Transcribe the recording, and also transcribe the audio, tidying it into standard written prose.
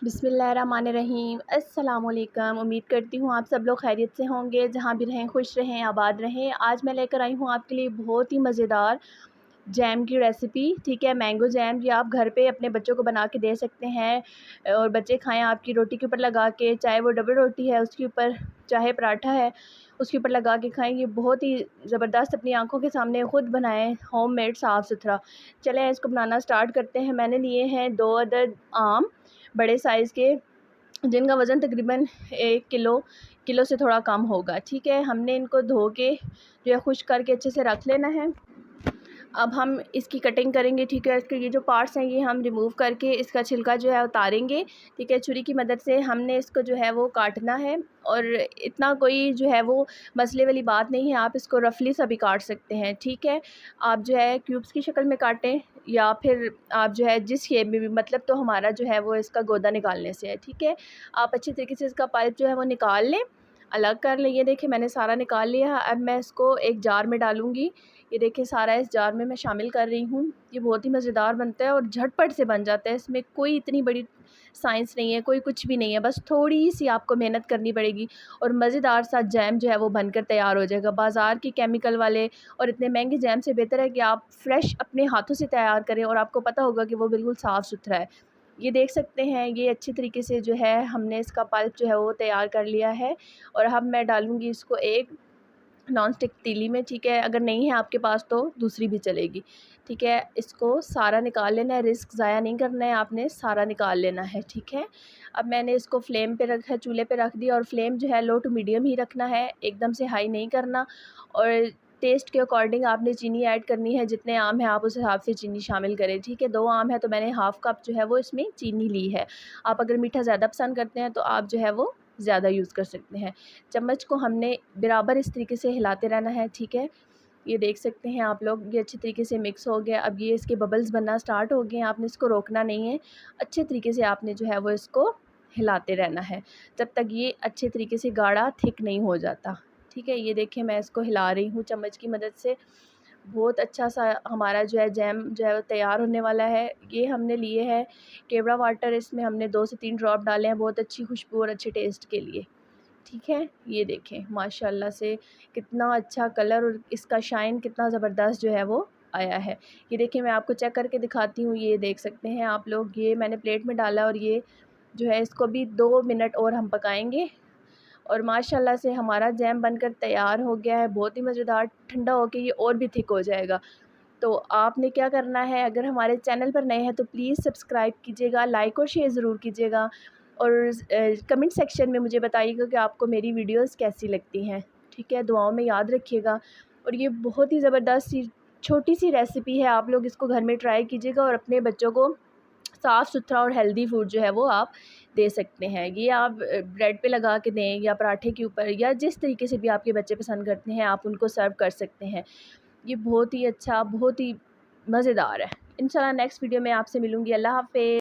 बिस्मिल्लाहिर्रहमानिर्रहीम। अस्सलामुअलैकुम। उम्मीद करती हूँ आप सब लोग खैरियत से होंगे, जहाँ भी रहें खुश रहें, आबाद रहें। आज मैं लेकर आई हूँ आपके लिए बहुत ही मज़ेदार जैम की रेसिपी। ठीक है, मैंगो जैम, ये आप घर पे अपने बच्चों को बना के दे सकते हैं और बच्चे खाएं आपकी रोटी के ऊपर लगा के, चाहे वो डबल रोटी है उसके ऊपर, चाहे पराठा है उसके ऊपर लगा के खाएं। ये बहुत ही ज़बरदस्त, अपनी आंखों के सामने ख़ुद बनाएं, होममेड साफ़ सुथरा। चलें इसको बनाना स्टार्ट करते हैं। मैंने लिए हैं 2 अदद आम, बड़े साइज़ के, जिनका वज़न तकरीबन 1 किलो से थोड़ा कम होगा। ठीक है, हमने इनको धो के जो है खुश्क करके अच्छे से रख लेना है। अब हम इसकी कटिंग करेंगे। ठीक है, इसके ये जो पार्ट्स हैं ये हम रिमूव करके इसका छिलका जो है उतारेंगे। ठीक है, छुरी की मदद से हमने इसको जो है वो काटना है, और इतना कोई जो है वो मसले वाली बात नहीं है, आप इसको रफली सा भी काट सकते हैं। ठीक है, आप जो है क्यूब्स की शक्ल में काटें या फिर आप जो है जिस शेप में भी, मतलब तो हमारा जो है वो इसका गोदा निकालने से है। ठीक है, आप अच्छी तरीके से इसका पल्प जो है वो निकाल लें, अलग कर लें। ये देखिए मैंने सारा निकाल लिया। अब मैं इसको एक जार में डालूँगी। ये देखिए सारा इस जार में मैं शामिल कर रही हूँ। ये बहुत ही मज़ेदार बनता है और झटपट से बन जाता है। इसमें कोई इतनी बड़ी साइंस नहीं है, कोई कुछ भी नहीं है, बस थोड़ी सी आपको मेहनत करनी पड़ेगी और मज़ेदार सा जैम जो है वो बनकर तैयार हो जाएगा। बाज़ार के केमिकल वाले और इतने महंगे जैम से बेहतर है कि आप फ्रेश अपने हाथों से तैयार करें, और आपको पता होगा कि वो बिल्कुल साफ़ सुथरा है। ये देख सकते हैं, ये अच्छी तरीके से जो है हमने इसका पल्प जो है वो तैयार कर लिया है। और अब मैं डालूँगी इसको एक नॉन स्टिक पतीली में। ठीक है, अगर नहीं है आपके पास तो दूसरी भी चलेगी। ठीक है, इसको सारा निकाल लेना है, रिस्क ज़ाया नहीं करना है, आपने सारा निकाल लेना है। ठीक है, अब मैंने इसको फ्लेम पे रखा है, चूल्हे पे रख दिया, और फ्लेम जो है लो टू मीडियम ही रखना है, एकदम से हाई नहीं करना। और टेस्ट के अकॉर्डिंग आपने चीनी ऐड करनी है, जितने आम हैं आप उस हिसाब से चीनी शामिल करें। ठीक है, 2 आम है तो मैंने हाफ़ कप जो है वो इसमें चीनी ली है। आप अगर मीठा ज़्यादा पसंद करते हैं तो आप जो है वो ज़्यादा यूज़ कर सकते हैं। चम्मच को हमने बराबर इस तरीके से हिलाते रहना है। ठीक है, ये देख सकते हैं आप लोग, ये अच्छी तरीके से मिक्स हो गया। अब ये इसके बबल्स बनना स्टार्ट हो गए हैं, आपने इसको रोकना नहीं है, अच्छे तरीके से आपने जो है वो इसको हिलाते रहना है जब तक ये अच्छे तरीके से गाढ़ा थिक नहीं हो जाता। ठीक है, ये देखिए मैं इसको हिला रही हूँ चम्मच की मदद से। बहुत अच्छा सा हमारा जो है जैम जो है वो तैयार होने वाला है। ये हमने लिए है केवड़ा वाटर, इसमें हमने 2 से 3 ड्रॉप डाले हैं, बहुत अच्छी खुशबू और अच्छे टेस्ट के लिए। ठीक है, ये देखें माशाल्लाह से कितना अच्छा कलर और इसका शाइन कितना ज़बरदस्त जो है वो आया है। ये देखिए मैं आपको चेक करके दिखाती हूँ, ये देख सकते हैं आप लोग, ये मैंने प्लेट में डाला और ये जो है इसको भी 2 मिनट और हम पकाएंगे, और माशाल्लाह से हमारा जैम बनकर तैयार हो गया है। बहुत ही मज़ेदार, ठंडा होके ये और भी थिक हो जाएगा। तो आपने क्या करना है, अगर हमारे चैनल पर नए हैं तो प्लीज़ सब्सक्राइब कीजिएगा, लाइक और शेयर ज़रूर कीजिएगा, और कमेंट सेक्शन में मुझे बताइएगा कि आपको मेरी वीडियोस कैसी लगती हैं। ठीक है, दुआओं में याद रखिएगा। और ये बहुत ही ज़बरदस्त सी छोटी सी रेसिपी है, आप लोग इसको घर में ट्राई कीजिएगा और अपने बच्चों को साफ़ सुथरा और हेल्दी फूड जो है वो आप दे सकते हैं। ये आप ब्रेड पे लगा के दें या पराठे के ऊपर, या जिस तरीके से भी आपके बच्चे पसंद करते हैं आप उनको सर्व कर सकते हैं। ये बहुत ही अच्छा, बहुत ही मज़ेदार है। इंशाल्लाह नेक्स्ट वीडियो में आपसे मिलूँगी। अल्लाह हाफ़िज़।